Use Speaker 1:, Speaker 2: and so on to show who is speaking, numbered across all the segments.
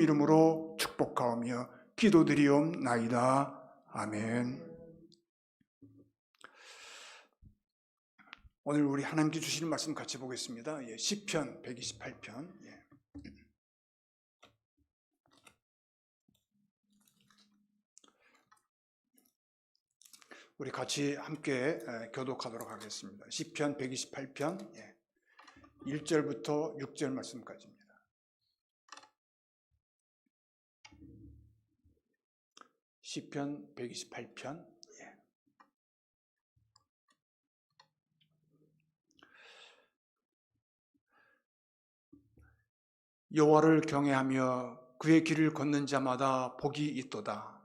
Speaker 1: 이름으로 축복하오며 기도드리옵나이다. 아멘. 오늘 우리 하나님께 주시는 말씀 같이 보겠습니다. 시편 128편. 우리 같이 함께 교독하도록 하겠습니다. 시편 128편 1절부터 6절 말씀까지입니다. 시편 128편. 여호와를 경외하며 그의 길을 걷는 자마다 복이 있도다.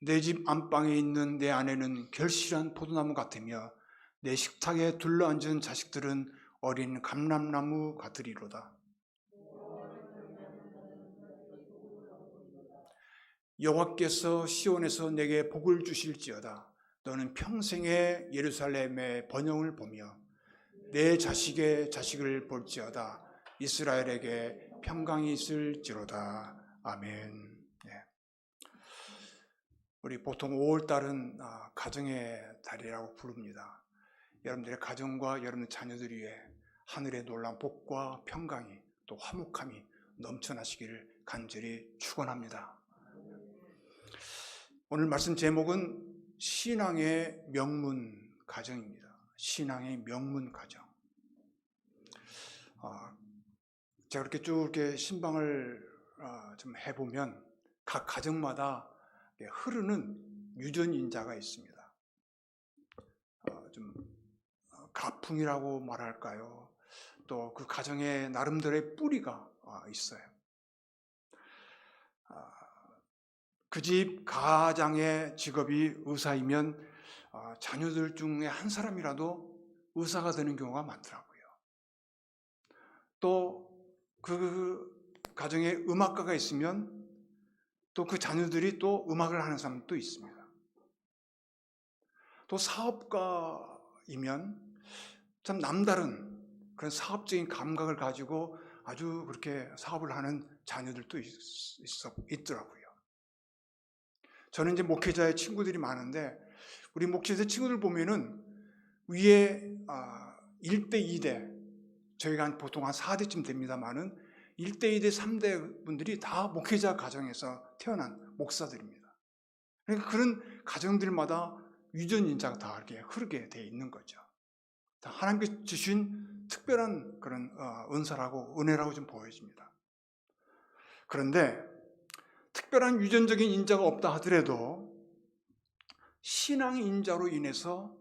Speaker 1: 내 집 안방에 있는 내 아내는 결실한 포도나무 같으며 내 식탁에 둘러앉은 자식들은 어린 감람나무 같으리로다. 여호와께서 시온에서 내게 복을 주실지어다. 너는 평생에 예루살렘의 번영을 보며 내 자식의 자식을 볼지어다. 이스라엘에게 평강이 있을지로다. 아멘. 우리 보통 5월달은 가정의 달이라고 부릅니다. 여러분들의 가정과 여러분의 자녀들 위해 하늘의 놀라운 복과 평강이 또 화목함이 넘쳐나시기를 간절히 축원합니다. 오늘 말씀 제목은 신앙의 명문 가정입니다. 신앙의 명문 가정. 제가 이렇게 쭉 이렇게 신방을 좀 해보면 각 가정마다 흐르는 유전인자가 있습니다. 좀 가풍이라고 말할까요? 또 그 가정의 나름대로의 뿌리가 있어요. 그 집 가장의 직업이 의사이면 자녀들 중에 한 사람이라도 의사가 되는 경우가 많더라고요. 또 그 가정에 음악가가 있으면 또 그 자녀들이 또 음악을 하는 사람도 있습니다. 또 사업가이면 참 남다른 그런 사업적인 감각을 가지고 아주 그렇게 사업을 하는 자녀들도 있더라고요. 저는 이제 목회자의 친구들이 많은데 우리 목회자 친구들 보면은 위에 1대, 2대, 저희가 보통 한 4대쯤 됩니다만은 1대, 2대, 3대 분들이 다 목회자 가정에서 태어난 목사들입니다. 그러니까 그런 가정들마다 유전인자가 다 이렇게 흐르게 되어 있는 거죠. 하나님께 주신 특별한 그런 은사라고 은혜라고 좀 보여집니다. 그런데 특별한 유전적인 인자가 없다 하더라도 신앙의 인자로 인해서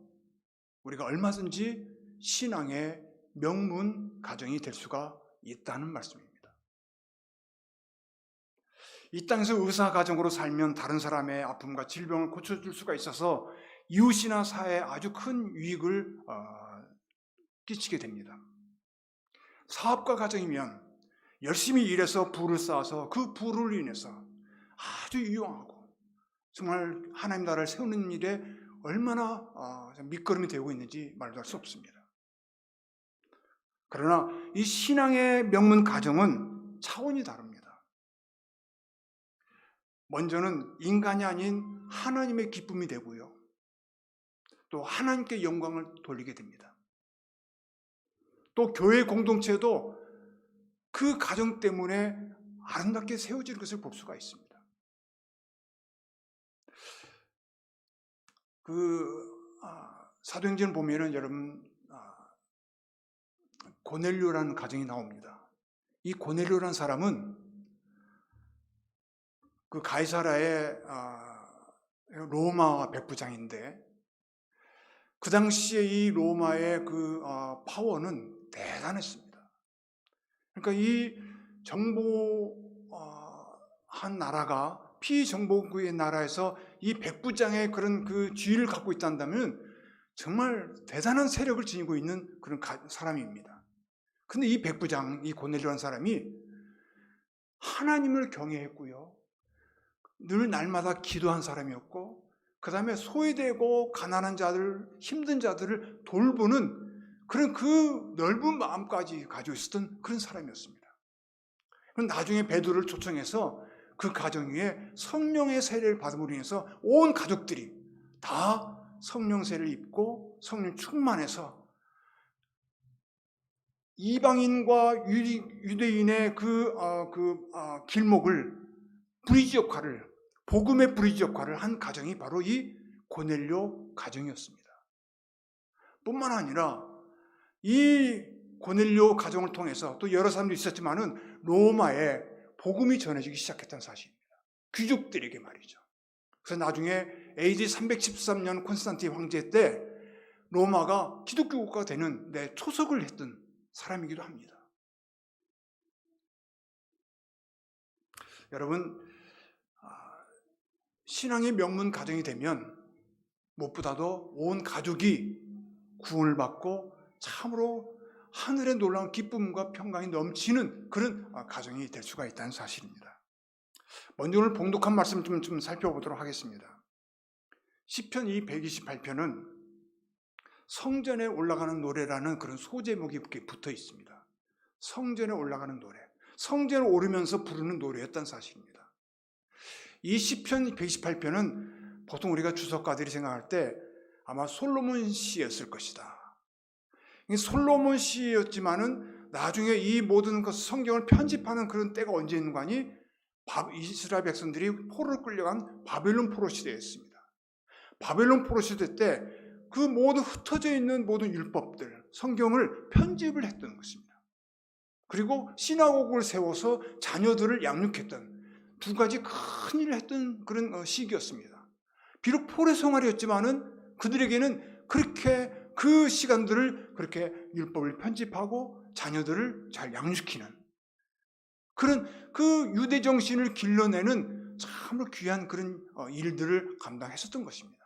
Speaker 1: 우리가 얼마든지 신앙의 명문 가정이 될 수가 있다는 말씀입니다. 이 땅에서 의사 가정으로 살면 다른 사람의 아픔과 질병을 고쳐줄 수가 있어서 이웃이나 사회에 아주 큰 유익을 끼치게 됩니다. 사업가 가정이면 열심히 일해서 부를 쌓아서 그 부를 인해서 아주 유용하고 정말 하나님 나라를 세우는 일에 얼마나 밑거름이 되고 있는지 말도 할 수 없습니다. 그러나 이 신앙의 명문 가정은 차원이 다릅니다. 먼저는 인간이 아닌 하나님의 기쁨이 되고요. 또 하나님께 영광을 돌리게 됩니다. 또 교회 공동체도 그 가정 때문에 아름답게 세워질 것을 볼 수가 있습니다. 사도행전을 보면은 여러분 고넬료라는 가정이 나옵니다. 이 고넬료라는 사람은 그 가이사라의 로마 백부장인데 그 당시에 이 로마의 그 파워는 대단했습니다. 그러니까 이 정복한 나라가 피정복의 나라에서 이 백부장의 그런 그 지위를 갖고 있다면 정말 대단한 세력을 지니고 있는 그런 사람입니다. 근데 이 백부장, 이 고넬료라는 사람이 하나님을 경외했고요. 늘 날마다 기도한 사람이었고 그 다음에 소외되고 가난한 자들, 힘든 자들을 돌보는 그런 그 넓은 마음까지 가지고 있었던 그런 사람이었습니다. 나중에 베드로를 초청해서 그 가정 위에 성령의 세례를 받음으로 인해서 온 가족들이 다 성령 세례를 입고 성령 충만해서 이방인과 유대인의 길목을 브리지 역할을, 복음의 브리지 역할을 한 가정이 바로 이 고넬료 가정이었습니다. 뿐만 아니라 이 고넬료 가정을 통해서 또 여러 사람도 있었지만은 로마에 복음이 전해지기 시작했다는 사실입니다. 귀족들에게 말이죠. 그래서 나중에 AD 313년 콘스탄틴 황제 때 로마가 기독교 국가가 되는 데 초석을 했던 사람이기도 합니다. 여러분, 신앙의 명문 가정이 되면 무엇보다도 온 가족이 구원을 받고 참으로 하늘의 놀라운 기쁨과 평강이 넘치는 그런 가정이 될 수가 있다는 사실입니다. 먼저 오늘 봉독한 말씀 좀 살펴보도록 하겠습니다. 시편 이 128편은 성전에 올라가는 노래라는 그런 소제목이 붙어 있습니다. 성전에 올라가는 노래, 성전에 오르면서 부르는 노래였다는 사실입니다. 이 시편 128편은 보통 우리가 주석가들이 생각할 때 아마 솔로몬 시였을 것이다. 솔로몬 시였지만은 나중에 이 모든 성경을 편집하는 그런 때가 언제 있는 거 아니? 이스라엘 백성들이 포로로 끌려간 바벨론 포로 시대였습니다. 바벨론 포로 시대 때 그 모든 흩어져 있는 모든 율법들, 성경을 편집을 했던 것입니다. 그리고 시나고그를 세워서 자녀들을 양육했던 두 가지 큰 일을 했던 그런 시기였습니다. 비록 포로 생활이었지만은 그들에게는 그렇게 그 시간들을 그렇게 율법을 편집하고 자녀들을 잘 양육시키는 그런 그 유대 정신을 길러내는 참으로 귀한 그런 일들을 감당했었던 것입니다.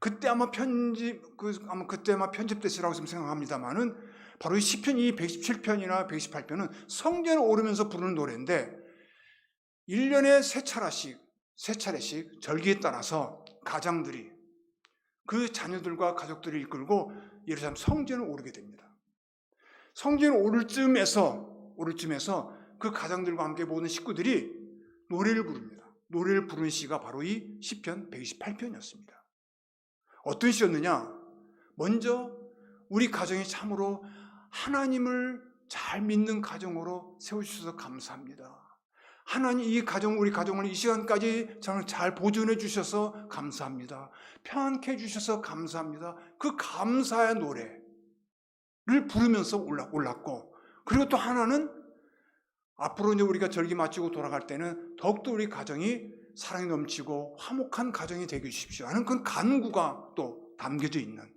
Speaker 1: 그때 아마 편집됐으라고 생각합니다만은 바로 이 시편 이 117편이나 118편은 성전에 오르면서 부르는 노래인데 1년에 세 차례씩 절기에 따라서 가장들이 그 자녀들과 가족들을 이끌고 예루살렘 성전을 오르게 됩니다. 성전을 오를 쯤에서 그 가장들과 함께 모든 식구들이 노래를 부릅니다. 노래를 부르는 시가 바로 이 시편 128편이었습니다. 어떤 시였느냐? 먼저 우리 가정이 참으로 하나님을 잘 믿는 가정으로 세워주셔서 감사합니다. 하나님 우리 가정을 이 시간까지 잘 보존해 주셔서 감사합니다. 평안케 해주셔서 감사합니다. 그 감사의 노래를 부르면서 올랐고, 그리고 또 하나는 앞으로 이제 우리가 절기 마치고 돌아갈 때는 더욱더 우리 가정이 사랑이 넘치고 화목한 가정이 되게 해주십시오 하는 그런 간구가 또 담겨져 있는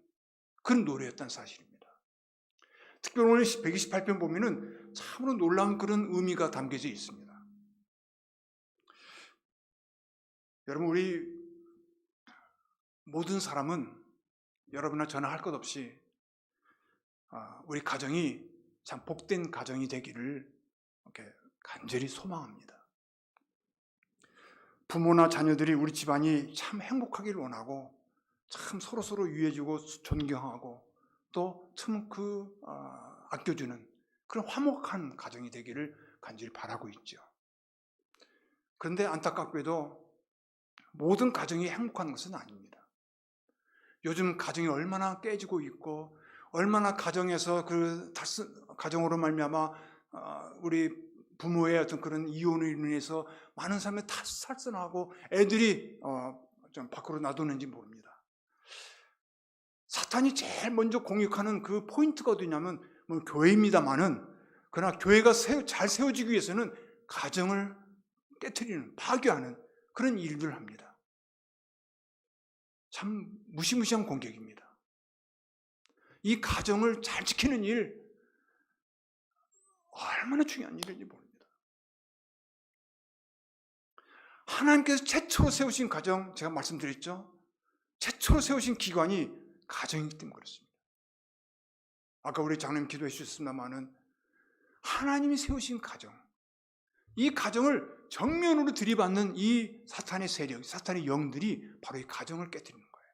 Speaker 1: 그런 노래였다는 사실입니다. 특별히 오늘 128편 보면은 참으로 놀라운 그런 의미가 담겨져 있습니다. 여러분, 우리 모든 사람은 여러분이나 저나 할 것 없이 우리 가정이 참 복된 가정이 되기를 이렇게 간절히 소망합니다. 부모나 자녀들이 우리 집안이 참 행복하기를 원하고 참 서로서로 유해주고 존경하고 또 참 아껴주는 그런 화목한 가정이 되기를 간절히 바라고 있죠. 그런데 안타깝게도 모든 가정이 행복한 것은 아닙니다. 요즘 가정이 얼마나 깨지고 있고 얼마나 가정에서 가정으로 말미암아 우리 부모의 어떤 그런 이혼으로 인해서 많은 사람이 탈선하고 애들이 좀 밖으로 놔두는지 모릅니다. 사탄이 제일 먼저 공격하는 그 포인트가 어디냐면 교회입니다만은, 그러나 교회가 잘 세워지기 위해서는 가정을 깨트리는, 파괴하는 그런 일들을 합니다. 참 무시무시한 공격입니다. 이 가정을 잘 지키는 일, 얼마나 중요한 일인지 모릅니다. 하나님께서 최초로 세우신 가정, 제가 말씀드렸죠. 최초로 세우신 기관이 가정이기 때문에 그렇습니다. 아까 우리 장로님 기도해 주셨습니다마는 하나님이 세우신 가정, 이 가정을 정면으로 들이받는 이 사탄의 세력, 사탄의 영들이 바로 이 가정을 깨뜨리는 거예요.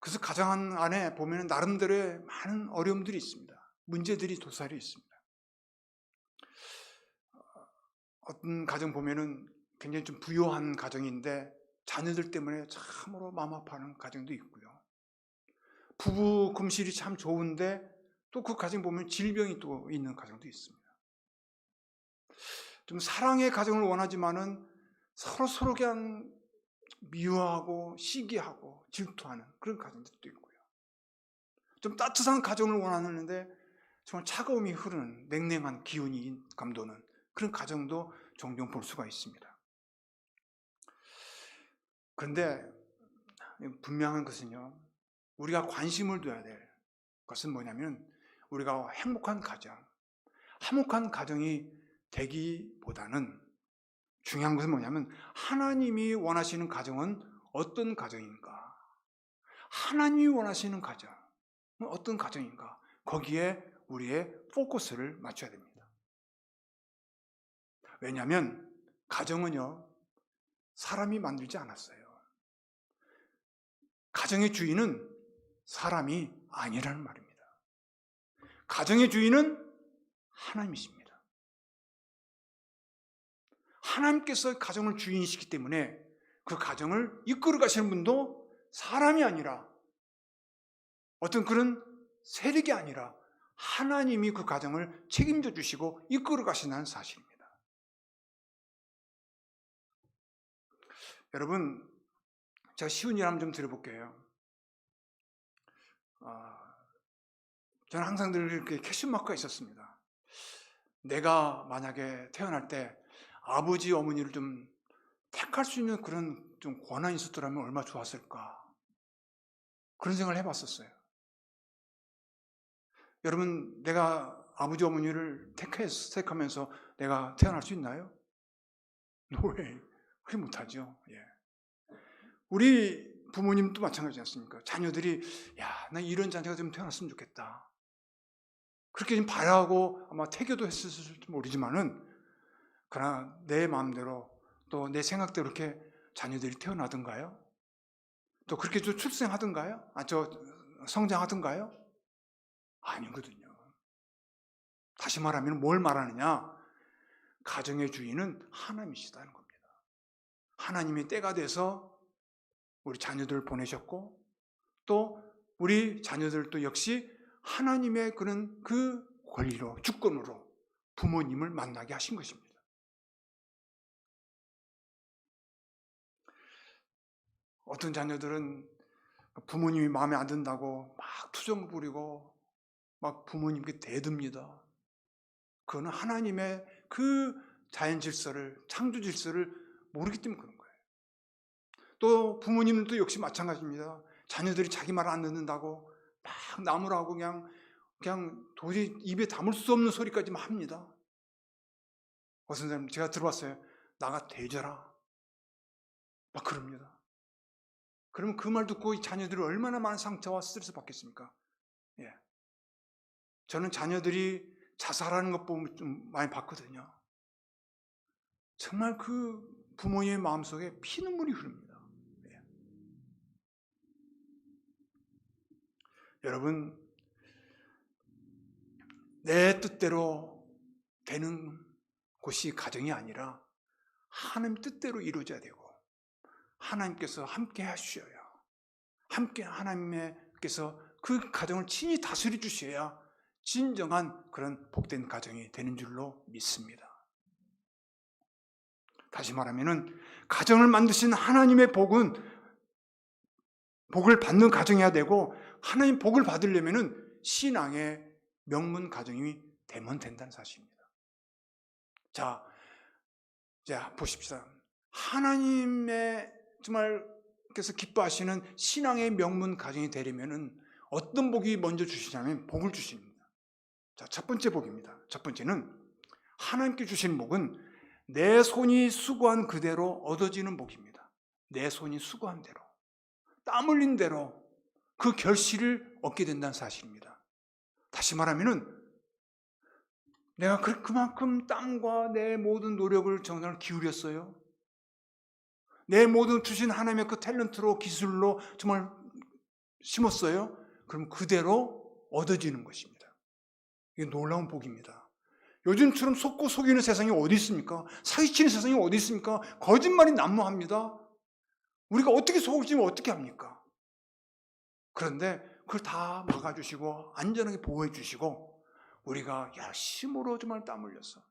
Speaker 1: 그래서 가정 안에 보면 나름대로의 많은 어려움들이 있습니다. 문제들이 도사리 있습니다. 어떤 가정 보면은 굉장히 좀 부유한 가정인데 자녀들 때문에 참으로 마음 아파하는 가정도 있고요. 부부 금실이 참 좋은데 또 그 가정 보면 질병이 또 있는 가정도 있습니다. 좀 사랑의 가정을 원하지만은 서로 그냥 미워하고 시기하고 질투하는 그런 가정들도 있고요. 좀 따뜻한 가정을 원하는데 정말 차가움이 흐르는 냉랭한 기운이 감도는 그런 가정도 종종 볼 수가 있습니다. 그런데 분명한 것은요, 우리가 관심을 둬야 될 것은 뭐냐면 우리가 행복한 가정, 화목한 가정이 되기보다는 중요한 것은 뭐냐면 하나님이 원하시는 가정은 어떤 가정인가? 하나님이 원하시는 가정은 어떤 가정인가? 거기에 우리의 포커스를 맞춰야 됩니다. 왜냐하면 가정은요, 사람이 만들지 않았어요. 가정의 주인은 사람이 아니라는 말입니다. 가정의 주인은 하나님이십니다. 하나님께서 가정을 주인이시기 때문에 그 가정을 이끌어 가시는 분도 사람이 아니라 어떤 그런 세력이 아니라 하나님이 그 가정을 책임져 주시고 이끌어 가신다는 사실입니다. 여러분, 제가 쉬운 일 한번 좀 드려볼게요. 저는 항상 늘 이렇게 캐시마크가 있었습니다. 내가 만약에 태어날 때 아버지, 어머니를 좀 택할 수 있는 그런 좀 권한이 있었더라면 얼마나 좋았을까. 그런 생각을 해봤었어요. 여러분, 내가 아버지, 어머니를 택하면서 내가 태어날 수 있나요? No way. 그렇게 못하죠. 예. 우리 부모님도 마찬가지지 않습니까? 자녀들이, 야, 나 이런 자녀가 좀 태어났으면 좋겠다. 그렇게 좀 바라고 아마 태교도 했을지 모르지만은, 그러나 내 마음대로 또 내 생각대로 이렇게 자녀들이 태어나던가요? 또 그렇게 좀 출생하던가요? 성장하던가요? 아니거든요. 다시 말하면 뭘 말하느냐? 가정의 주인은 하나님이시다는 겁니다. 하나님이 때가 돼서 우리 자녀들을 보내셨고 또 우리 자녀들도 역시 하나님의 그런 그 권리로, 주권으로 부모님을 만나게 하신 것입니다. 어떤 자녀들은 부모님이 마음에 안 든다고 막 투정 부리고 막 부모님께 대듭니다. 그거는 하나님의 그 자연 질서를, 창조 질서를 모르기 때문에 그런 거예요. 또 부모님도 역시 마찬가지입니다. 자녀들이 자기 말 안 듣는다고 막 나무라고 그냥 도저히 입에 담을 수 없는 소리까지만 합니다. 어떤 사람 제가 들어봤어요. 나가 대져라. 막 그럽니다. 그러면 그 말 듣고 이 자녀들이 얼마나 많은 상처와 스트레스 받겠습니까? 예. 저는 자녀들이 자살하는 것 보면 좀 많이 봤거든요. 정말 그 부모님의 마음속에 피눈물이 흐릅니다. 예. 여러분, 내 뜻대로 되는 곳이 가정이 아니라 하나님 뜻대로 이루어져야 되고 하나님께서 함께 하셔야 함께 하나님께서 그 가정을 친히 다스려 주셔야 진정한 그런 복된 가정이 되는 줄로 믿습니다. 다시 말하면은 가정을 만드신 하나님의 복을 받는 가정이어야 되고 하나님 복을 받으려면은 신앙의 명문 가정이 되면 된다는 사실입니다. 자, 보십시다. 하나님의 정말 께서 기뻐하시는 신앙의 명문 가정이 되려면은 어떤 복이 먼저 주시냐면 복을 주십니다. 자, 첫 번째 복입니다. 첫 번째는 하나님께 주신 복은 내 손이 수고한 그대로 얻어지는 복입니다. 내 손이 수고한 대로, 땀 흘린 대로 그 결실을 얻게 된다는 사실입니다. 다시 말하면은 내가 그만큼 땀과 내 모든 노력을 정말 기울였어요. 내 모든 주신 하나님의 그 탤런트로 기술로 정말 심었어요? 그럼 그대로 얻어지는 것입니다. 이게 놀라운 복입니다. 요즘처럼 속고 속이는 세상이 어디 있습니까? 사기치는 세상이 어디 있습니까? 거짓말이 난무합니다. 우리가 어떻게 속을지 어떻게 합니까? 그런데 그걸 다 막아주시고 안전하게 보호해 주시고 우리가 열심으로 정말 땀 흘려서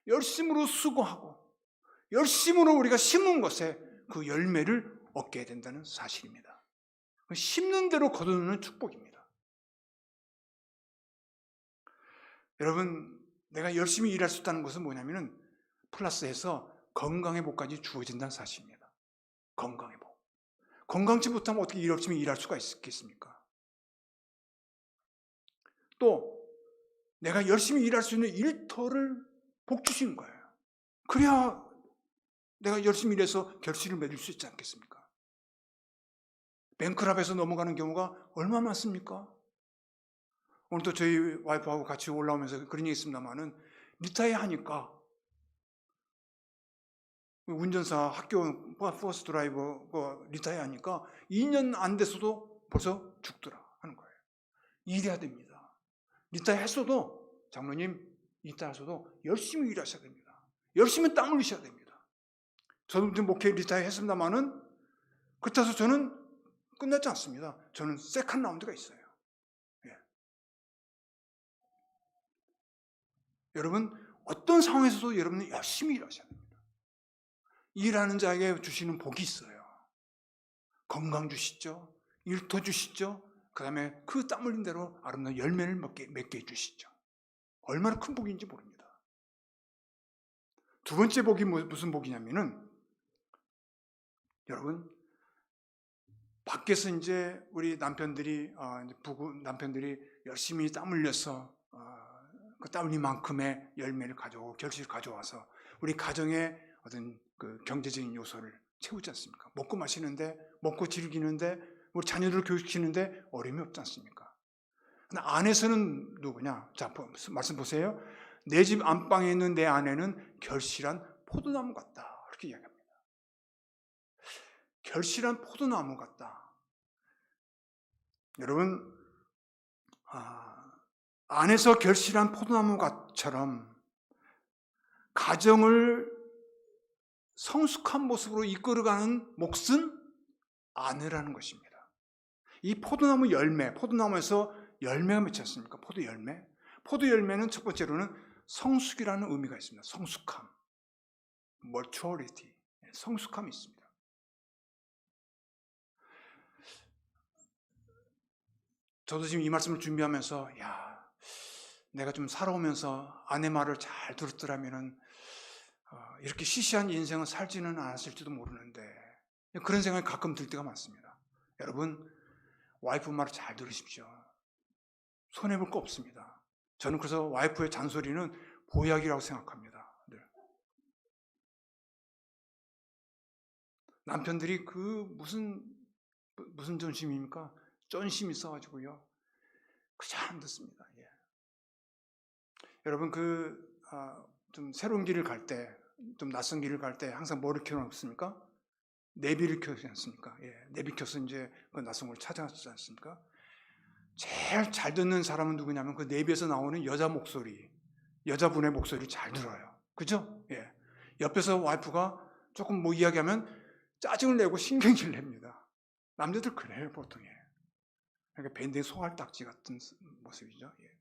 Speaker 1: 열심으로 수고하고 열심으로 우리가 심은 것에 그 열매를 얻게 된다는 사실입니다. 심는 대로 거두는 축복입니다. 여러분, 내가 열심히 일할 수 있다는 것은 뭐냐면은 플러스해서 건강의 복까지 주어진다는 사실입니다. 건강의 복. 건강치 못하면 어떻게 열심히 일할 수가 있겠습니까? 또 내가 열심히 일할 수 있는 일터를 복 주신 거예요. 그래야 내가 열심히 일해서 결실을 맺을 수 있지 않겠습니까? 뱅크랍에서 넘어가는 경우가 얼마나 많습니까? 오늘도 저희 와이프하고 같이 올라오면서 그런 얘기 있습니다만은 리타이어 하니까 운전사 학교 버스 드라이버 리타이어 하니까 2년 안 돼서도 벌써 죽더라 하는 거예요. 일해야 됩니다. 리타이어 했어도 장로님 리타이어 했어도 열심히 일하셔야 됩니다. 열심히 땀 흘리셔야 됩니다. 저도 지금 목회 리타이어 했습니다만은 그렇다고 해서 저는 끝나지 않습니다. 저는 세컨 라운드가 있어요. 예. 여러분 어떤 상황에서도 여러분은 열심히 일하셔야 됩니다. 일하는 자에게 주시는 복이 있어요. 건강 주시죠. 일터 주시죠. 그 다음에 그 땀 흘린 대로 아름다운 열매를 맺게 해주시죠. 얼마나 큰 복인지 모릅니다. 두 번째 복이 무슨 복이냐면은 여러분 밖에서 이제 우리 남편들이 부부 남편들이 열심히 땀 흘려서 그 땀 흘린 만큼의 열매를 가져오고 결실을 가져와서 우리 가정의 어떤 그 경제적인 요소를 채우지 않습니까? 먹고 마시는데 먹고 즐기는데 우리 자녀들을 교육시키는데 어려움이 없지 않습니까? 근데 안에서는 누구냐? 자, 말씀 보세요. 내 집 안방에 있는 내 아내는 결실한 포도나무 같다. 그렇게 이야기합니다. 결실한 포도나무 같다. 여러분, 안에서 결실한 포도나무처럼 가정을 성숙한 모습으로 이끌어가는 몫은 아내라는 것입니다. 이 포도나무 열매, 포도나무에서 열매가 맺지 않습니까? 포도 열매. 포도 열매는 첫 번째로는 성숙이라는 의미가 있습니다. 성숙함, maturity, 성숙함이 있습니다. 저도 지금 이 말씀을 준비하면서 내가 좀 살아오면서 아내 말을 잘 들었더라면은 이렇게 시시한 인생을 살지는 않았을지도 모르는데 그런 생각이 가끔 들 때가 많습니다. 여러분 와이프 말을 잘 들으십시오. 손해볼 거 없습니다. 저는 그래서 와이프의 잔소리는 보약이라고 생각합니다. 늘. 남편들이 그 무슨 전심입니까? 쩐심이 있어가지고요. 그저 안 듣습니다. 예. 여러분 좀 새로운 길을 갈 때, 좀 낯선 길을 갈 때 항상 뭐를 켜놓습니까? 내비를 켜지 않습니까? 예, 내비 켜서 이제 그 낯선 걸 찾아가지 않습니까? 제일 잘 듣는 사람은 누구냐면 그 내비에서 나오는 여자 목소리, 여자분의 목소리를 잘 들어요. 그죠? 예. 옆에서 와이프가 조금 뭐 이야기하면 짜증을 내고 신경질 냅니다. 남자들 그래요, 보통. 그러니까 밴드의 소갈딱지 같은 모습이죠. 예.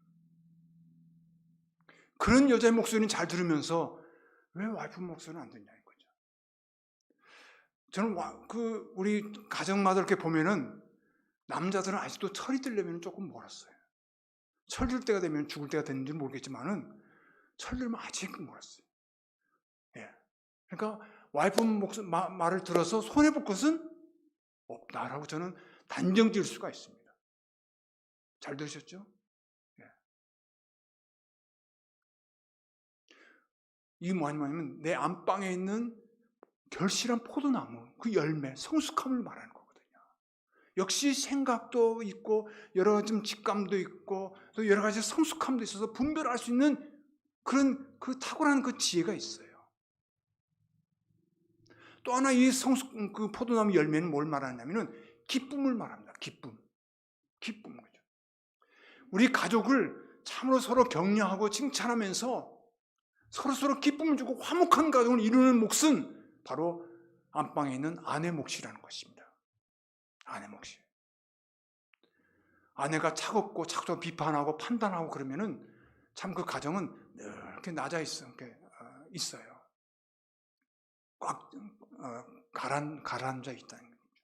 Speaker 1: 그런 여자의 목소리는 잘 들으면서 왜 와이프 목소리는 안 듣냐 이거죠. 저는 우리 가정마다 이렇게 보면은 남자들은 아직도 철이 들려면 조금 멀었어요. 철 들 때가 되면 죽을 때가 됐는지 모르겠지만은 철 들면 아직 멀었어요. 예. 그러니까 와이프 말을 들어서 손해볼 것은 없다라고 저는 단정 지을 수가 있습니다. 잘 들으셨죠? 예. 이게 뭐냐면 내 안방에 있는 결실한 포도나무, 그 열매, 성숙함을 말하는 거거든요. 역시 생각도 있고 여러 가지 직감도 있고 또 여러 가지 성숙함도 있어서 분별할 수 있는 그런 그 탁월한 그 지혜가 있어요. 또 하나 이 그 포도나무 열매는 뭘 말하냐면은 기쁨을 말합니다. 기쁨. 기쁨 거죠. 우리 가족을 참으로 서로 격려하고 칭찬하면서 서로 기쁨을 주고 화목한 가정을 이루는 몫은 바로 안방에 있는 아내 몫이라는 것입니다. 아내 몫이. 아내가 차갑고 자꾸 비판하고 판단하고 그러면은 참 그 가정은 늘 이렇게 낮아 있어요. 꽉 가라앉아 있다는 거죠.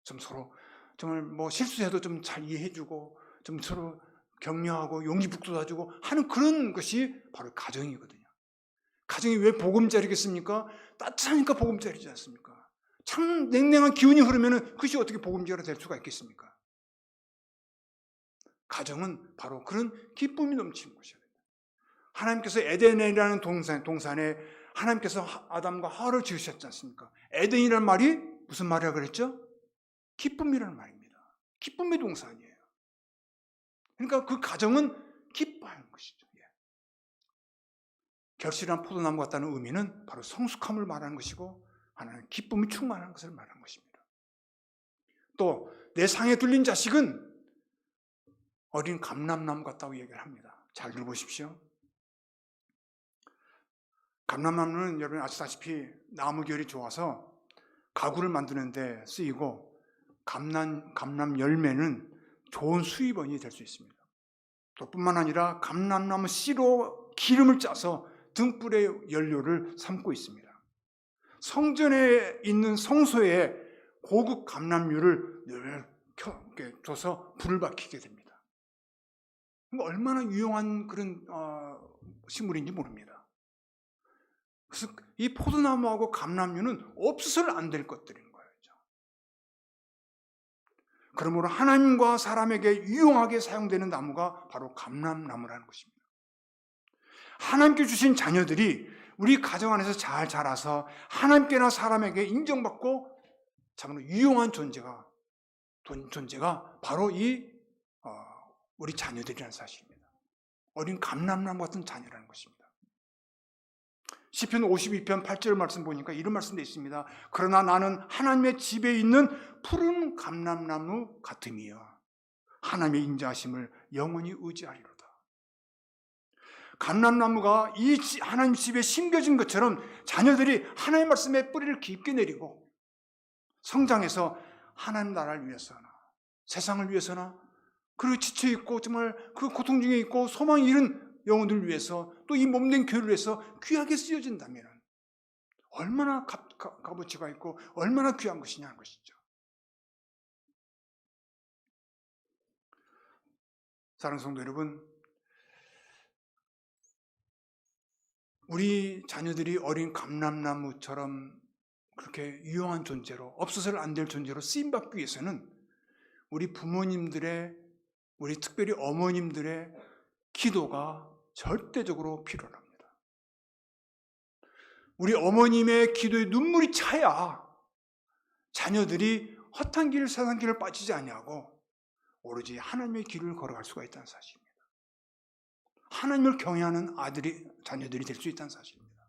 Speaker 1: 좀 서로 정말 뭐 실수해도 좀 잘 이해해주고 좀 서로 격려하고 용기 북돋아주고 하는 그런 것이 바로 가정이거든요. 가정이 왜 보금자리겠습니까? 따뜻하니까 보금자리지 않습니까? 참 냉랭한 기운이 흐르면 그것이 어떻게 보금자리가 될 수가 있겠습니까? 가정은 바로 그런 기쁨이 넘치는 것이에요. 하나님께서 에덴이라는 동산에 하나님께서 아담과 하와를 지으셨지 않습니까? 에덴이라는 말이 무슨 말이라 그랬죠? 기쁨이라는 말입니다. 기쁨의 동산이에요. 그러니까 그 가정은 기뻐하는 것이죠. 결실한 포도나무 같다는 의미는 바로 성숙함을 말하는 것이고 하나는 기쁨이 충만한 것을 말하는 것입니다. 또 내 상에 둘린 자식은 어린 감람나무 같다고 얘기를 합니다. 잘 들어보십시오. 감람나무는 여러분 아시다시피 나무 결이 좋아서 가구를 만드는 데 쓰이고 감람 열매는 좋은 수입원이 될 수 있습니다. 또 뿐만 아니라 감람나무 씨로 기름을 짜서 등불의 연료를 삼고 있습니다. 성전에 있는 성소에 고급 감람유를 늘 줘서 불을 밝히게 됩니다. 얼마나 유용한 그런 식물인지 모릅니다. 그래서 이 포도나무하고 감람유는 없어서는 안 될 것들인 거예요. 그러므로 하나님과 사람에게 유용하게 사용되는 나무가 바로 감람나무라는 것입니다. 하나님께 주신 자녀들이 우리 가정 안에서 잘 자라서 하나님께나 사람에게 인정받고 참으로 유용한 존재가 바로 이 우리 자녀들이라는 사실입니다. 어린 감람나무 같은 자녀라는 것입니다. 시편 52편 8절 말씀 보니까 이런 말씀도 있습니다. 그러나 나는 하나님의 집에 있는 푸른 감람나무 같음이여 하나님의 인자하심을 영원히 의지하리로다. 감람나무가 이 하나님 집에 심겨진 것처럼 자녀들이 하나님의 말씀에 뿌리를 깊게 내리고 성장해서 하나님 나라를 위해서나 세상을 위해서나 그리고 지쳐있고 정말 그 고통 중에 있고 소망이 잃은 영혼들을 위해서 또 이 몸된 교회를 위해서 귀하게 쓰여진다면 얼마나 값어치가 있고 얼마나 귀한 것이냐는 것이죠. 사랑하는 성도 여러분, 우리 자녀들이 어린 감람나무처럼 그렇게 유용한 존재로 없어서는 안 될 존재로 쓰임받기 위해서는 우리 부모님들의 우리 특별히 어머님들의 기도가 절대적으로 필요합니다. 우리 어머님의 기도에 눈물이 차야 자녀들이 헛한 길, 세상 길을 빠지지 아니하고 오로지 하나님의 길을 걸어갈 수가 있다는 사실입니다. 하나님을 경외하는 자녀들이 될 수 있다는 사실입니다.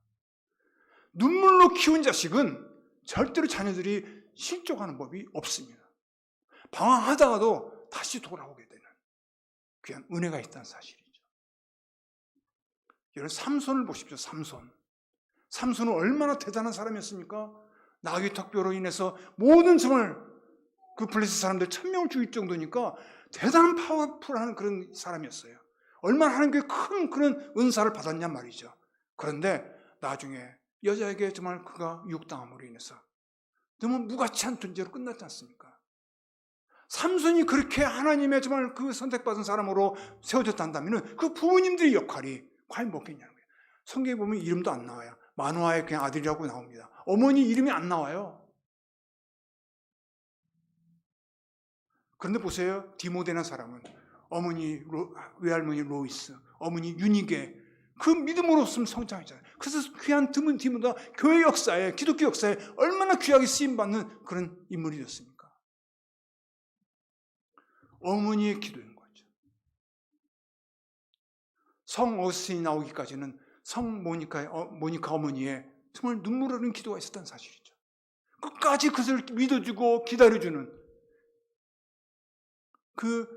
Speaker 1: 눈물로 키운 자식은 절대로 자녀들이 실족하는 법이 없습니다. 방황하다가도 다시 돌아오게 되는 귀한 은혜가 있다는 사실이죠. 여러분 삼손을 보십시오. 삼손은 얼마나 대단한 사람이었습니까? 나귀 턱뼈로 인해서 모든 정말 그 블레셋 사람들 1000명을 죽일 정도니까 대단한 파워풀한 그런 사람이었어요. 얼마나 하나님께 큰 그런 은사를 받았냐 말이죠. 그런데 나중에 여자에게 정말 그가 유혹당함으로 인해서 너무 무가치한 존재로 끝났지 않습니까? 삼손이 그렇게 하나님의 정말 그 선택받은 사람으로 세워졌다면 그 부모님들의 역할이 과연 뭐겠냐는 거예요. 성경에 보면 이름도 안 나와요. 마노아의 그냥 아들이라고 나옵니다. 어머니 이름이 안 나와요. 그런데 보세요. 디모데라는 사람은 외할머니 로이스, 어머니 유니게 그 믿음으로 없으면 성장했잖아요. 그래서 귀한 드문 디모데가 교회 역사에 기독교 역사에 얼마나 귀하게 쓰임받는 그런 인물이 되었습니까? 어머니의 기도인 거죠. 성 어스틴이 나오기까지는 성 모니카 어머니의 정말 눈물 흐르는 기도가 있었다는 사실이죠. 끝까지 그것을 믿어주고 기다려주는 그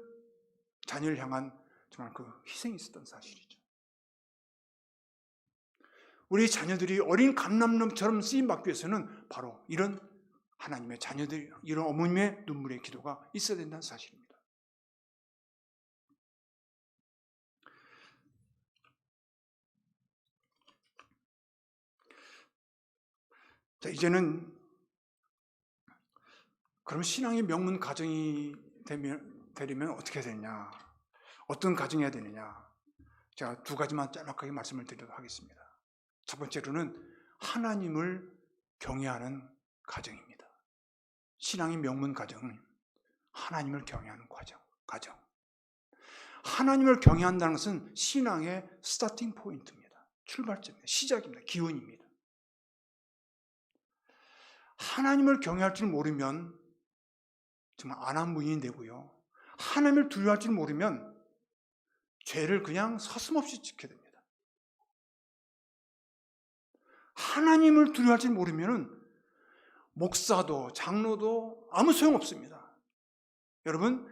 Speaker 1: 자녀를 향한 정말 그 희생이 있었던 사실이죠. 우리 자녀들이 어린 감람나무처럼 쓰임받기 위해서는 바로 이런 하나님의 자녀들, 이런 어머님의 눈물의 기도가 있어야 된다는 사실입니다. 자, 이제는 그럼 신앙의 명문 가정이 되려면 어떻게 해야 되느냐? 어떤 가정이 해야 되느냐? 제가 두 가지만 짤막하게 말씀을 드리도록 하겠습니다. 첫 번째로는 하나님을 경외하는 가정입니다. 신앙의 명문 가정은 하나님을 경외하는 가정. 하나님을 경외한다는 것은 신앙의 스타팅 포인트입니다. 출발점입니다. 시작입니다. 기원입니다. 하나님을 경외할 줄 모르면 정말 안한무인이 되고요. 하나님을 두려워할 줄 모르면 죄를 그냥 서슴없이 지게 됩니다. 하나님을 두려워할 줄 모르면 목사도 장로도 아무 소용없습니다. 여러분,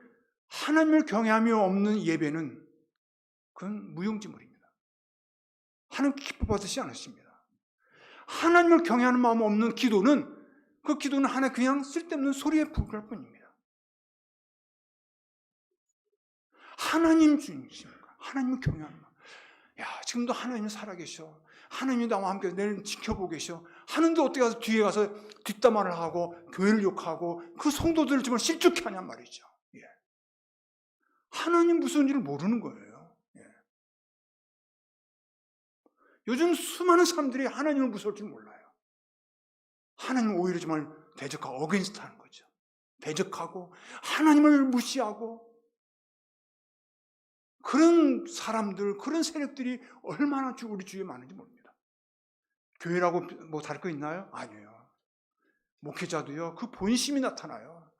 Speaker 1: 하나님을 경외하며 없는 예배는 그건 무용지물입니다. 하나님 기뻐받으시지 않으십니다. 하나님을 경외하는 마음 없는 기도는 그 기도는 하나 그냥 쓸데없는 소리에 불과할 뿐입니다. 하나님 중심입니다. 하나님을 경외하는 마음. 야, 지금도 하나님이 살아계셔. 하나님이 나와 함께 내일 지켜보고 계셔. 하는데 어떻게 가서 뒤에 가서 뒷담화를 하고 교회를 욕하고 그 성도들을 정말 실족해 하냔 말이죠. 예. 하나님 무서운지를 모르는 거예요. 예. 요즘 수많은 사람들이 하나님을 무서울 줄 몰라요. 하나님은 오히려 정말 대적하고 어게인스트 하는 거죠. 대적하고 하나님을 무시하고 그런 사람들, 그런 세력들이 얼마나 우리 주위에 많은지 모릅니다. 교회라고 뭐 다를 거 있나요? 아니에요. 목회자도요, 그 본심이 나타나요.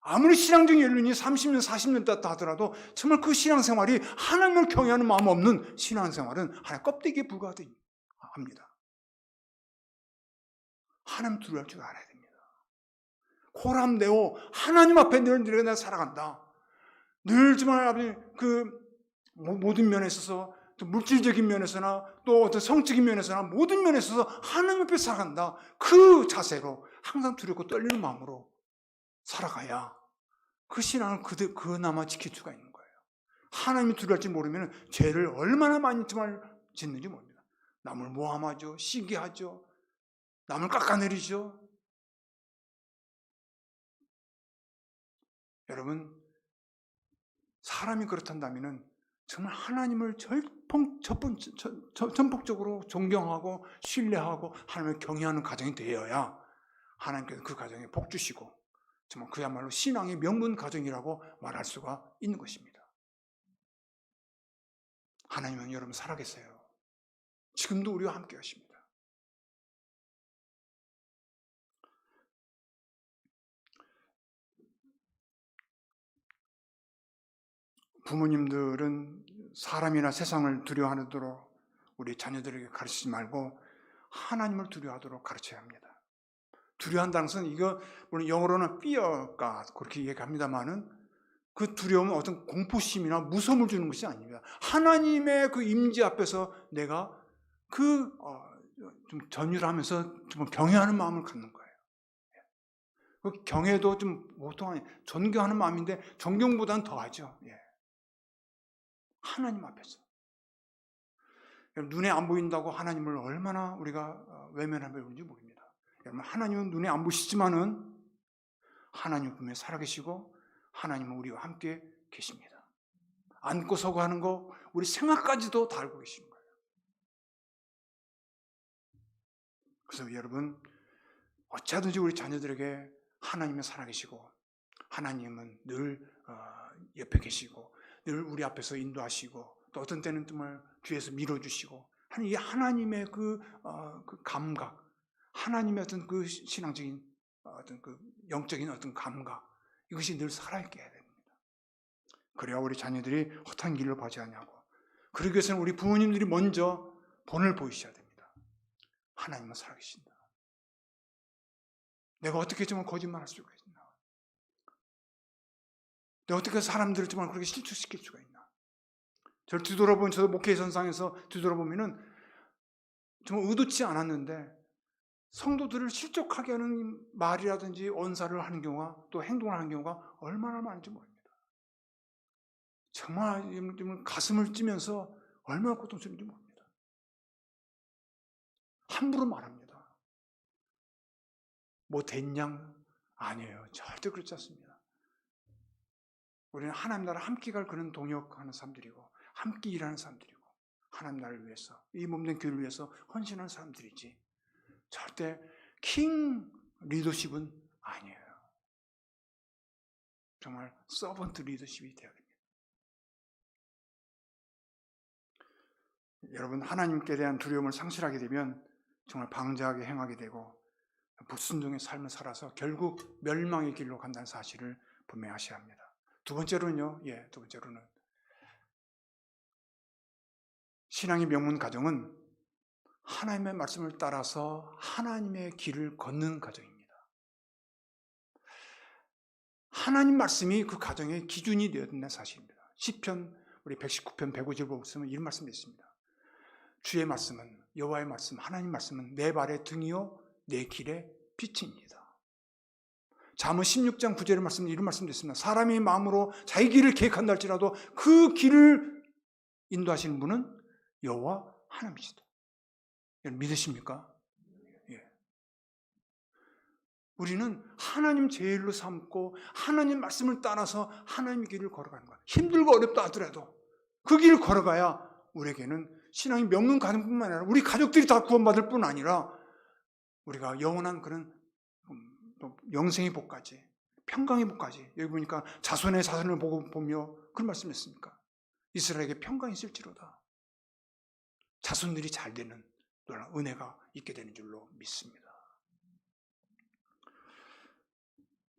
Speaker 1: 아무리 신앙적인 연륜이 30년, 40년 됐다 하더라도 정말 그 신앙생활이 하나님을 경외하는 마음 없는 신앙생활은 하나의 껍데기에 불과합니다. 하나님 두려워할 줄 알아야 됩니다. 코람내오 하나님 앞에 늘 내가 살아간다. 늘 정말 아버지 그 모든 면에 있어서 또 물질적인 면에서나 또 어떤 성적인 면에서나 모든 면에 있어서 하나님 앞에 살아간다. 그 자세로 항상 두렵고 떨리는 마음으로 살아가야 그 신앙을 그나마 지킬 수가 있는 거예요. 하나님이 두려울지 모르면 죄를 얼마나 많이 정말 짓는지 모릅니다. 남을 모함하죠. 시기하죠. 남을 깎아내리죠. 여러분, 사람이 그렇단다면 정말 하나님을 전폭적으로 존경하고 신뢰하고 하나님을 경외하는 가정이 되어야 하나님께서 그 가정에 복 주시고 정말 그야말로 신앙의 명문 가정이라고 말할 수가 있는 것입니다. 하나님은 여러분 살아계세요. 지금도 우리와 함께 하십니다. 부모님들은 사람이나 세상을 두려워하도록 우리 자녀들에게 가르치지 말고 하나님을 두려워하도록 가르쳐야 합니다. 두려워한다는 것은 이거 물론 영어로는 fear God 그렇게 얘기합니다만은 그 두려움은 어떤 공포심이나 무서움을 주는 것이 아닙니다. 하나님의 그 임재 앞에서 내가 좀 전율하면서 좀 경외하는 마음을 갖는 거예요. 그 경외도 좀 보통 존경하는 마음인데 존경보다는 더하죠. 예. 하나님 앞에서. 눈에 안 보인다고 하나님을 얼마나 우리가 외면하며 그런지 모릅니다. 여러분, 하나님은 눈에 안 보시지만은 하나님 분명히 살아계시고 하나님은 우리와 함께 계십니다. 앉고 서고 하는 거 우리 생각까지도 다 알고 계신 거예요. 그래서 여러분, 어찌하든지 우리 자녀들에게 하나님은 살아계시고 하나님은 늘 옆에 계시고 늘 우리 앞에서 인도하시고 또 어떤 때는 정말 뒤에서 밀어주시고 하는 이 하나님의 그 감각, 하나님의 어떤 그 신앙적인 어떤 그 영적인 어떤 감각, 이것이 늘 살아있게 해야 됩니다. 그래야 우리 자녀들이 헛한 길로 가지 않냐고. 그러기 위해서는 우리 부모님들이 먼저 본을 보이셔야 됩니다. 하나님은 살아계신다. 내가 어떻게 좀 거짓말할 수가 있나? 내가 어떻게 사람들을 정말 그렇게 실추시킬 수가 있나? 저를 뒤돌아보면, 저도 목회 전상에서 뒤돌아보면은 정말 의도치 않았는데 성도들을 실족하게 하는 말이라든지 언사를 하는 경우가, 또 행동을 하는 경우가 얼마나 많은지 모릅니다. 정말 가슴을 찌면서 얼마나 고통스러운지 모릅니다. 함부로 말합니다. 뭐 됐냐? 아니에요. 절대 그렇지 않습니다. 우리는 하나님 나라 함께 갈 그런 동역하는 사람들이고, 함께 일하는 사람들이고, 하나님 나라를 위해서, 이 몸된 교회를 위해서 헌신하는 사람들이지, 절대 킹 리더십은 아니에요. 정말 서번트 리더십이 되어야 됩니다. 여러분, 하나님께 대한 두려움을 상실하게 되면 정말 방자하게 행하게 되고 불순종의 삶을 살아서 결국 멸망의 길로 간다는 사실을 분명히 아셔야 합니다. 두 번째로는요, 두 번째로는 신앙의 명문 가정은 하나님의 말씀을 따라서 하나님의 길을 걷는 가정입니다. 하나님 말씀이 그 가정의 기준이 되어야 된다는 사실입니다. 시편 우리 119편 150절 보시면 이런 말씀이 있습니다. 주의 말씀은, 여호와의 말씀, 하나님 말씀은 내 발의 등이요 내 길의 빛입니다. 잠언 16장 9절의 말씀은 이런 말씀도 있습니다. 사람의 마음으로 자기 길을 계획한다 할지라도 그 길을 인도하시는 분은 여호와 하나님이시다. 믿으십니까? 예. 우리는 하나님 제일로 삼고 하나님 말씀을 따라서 하나님의 길을 걸어가는 거예요. 힘들고 어렵다 하더라도 그 길을 걸어가야 우리에게는 신앙이 명문 가정뿐만 아니라 우리 가족들이 다 구원받을 뿐 아니라 우리가 영원한 그런 영생의 복까지, 평강의 복까지. 여기 보니까 자손의 자손을 보며 그런 말씀했습니까? 이스라엘에게 평강이 있을지로다. 자손들이 잘 되는 놀라운 은혜가 있게 되는 줄로 믿습니다.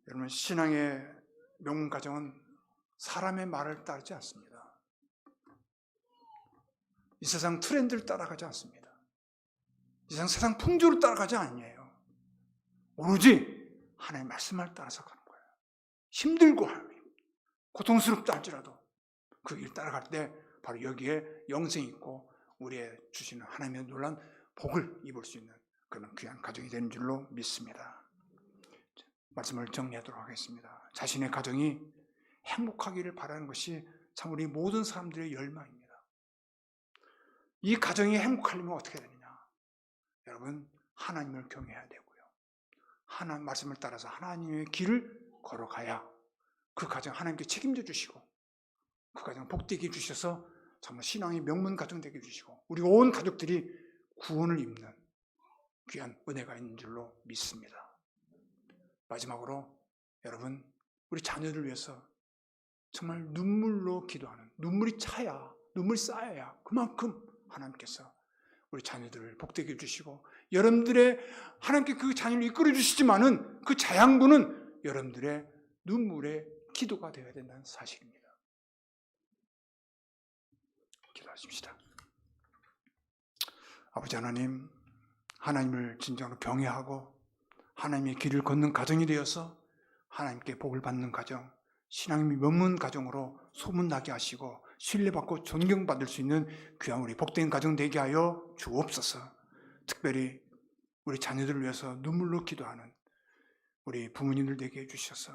Speaker 1: 여러분, 신앙의 명문 가정은 사람의 말을 따르지 않습니다. 이 세상 트렌드를 따라가지 않습니다. 이 세상 풍조를 따라가지 않아요. 오로지 하나님의 말씀을 따라서 가는 거예요. 힘들고 고통스럽다 할지라도 그 길 따라갈 때 바로 여기에 영생이 있고 우리의 주시는 하나님의 놀라운 복을 입을 수 있는 그런 귀한 가정이 되는 줄로 믿습니다. 말씀을 정리하도록 하겠습니다. 자신의 가정이 행복하기를 바라는 것이 참 우리 모든 사람들의 열망입니다. 이 가정이 행복하려면 어떻게 되느냐? 여러분, 하나님을 경외해야 되고요. 하나님 말씀을 따라서 하나님의 길을 걸어가야 그 가정 하나님께 책임져 주시고 그 가정 복되게 해주셔서 정말 신앙의 명문 가정 되게 해주시고 우리 온 가족들이 구원을 입는 귀한 은혜가 있는 줄로 믿습니다. 마지막으로 여러분, 우리 자녀를 위해서 정말 눈물로 기도하는, 눈물이 차야, 눈물이 쌓여야 그만큼 하나님께서 우리 자녀들을 복되게 해주시고 여러분들의 하나님께 그 자녀를 이끌어 주시지만은 그 자양분은 여러분들의 눈물의 기도가 되어야 된다는 사실입니다. 기도하십시다. 아버지 하나님, 하나님을 진정으로 경외하고 하나님의 길을 걷는 가정이 되어서 하나님께 복을 받는 가정, 신앙의 명문 가정으로 소문나게 하시고 신뢰받고 존경받을 수 있는 귀한 우리 복된 가정 되게 하여 주옵소서. 특별히 우리 자녀들을 위해서 눈물로 기도하는 우리 부모님들 되게 해주셔서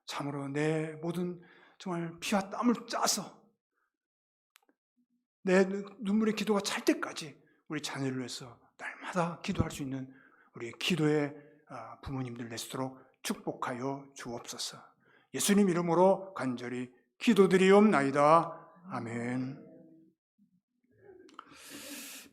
Speaker 1: 참으로 내 모든 정말 피와 땀을 짜서 내 눈물의 기도가 찰 때까지 우리 자녀를 위해서 날마다 기도할 수 있는 우리 기도의 부모님들 되시도록 축복하여 주옵소서. 예수님 이름으로 간절히 기도드리옵나이다. 아멘.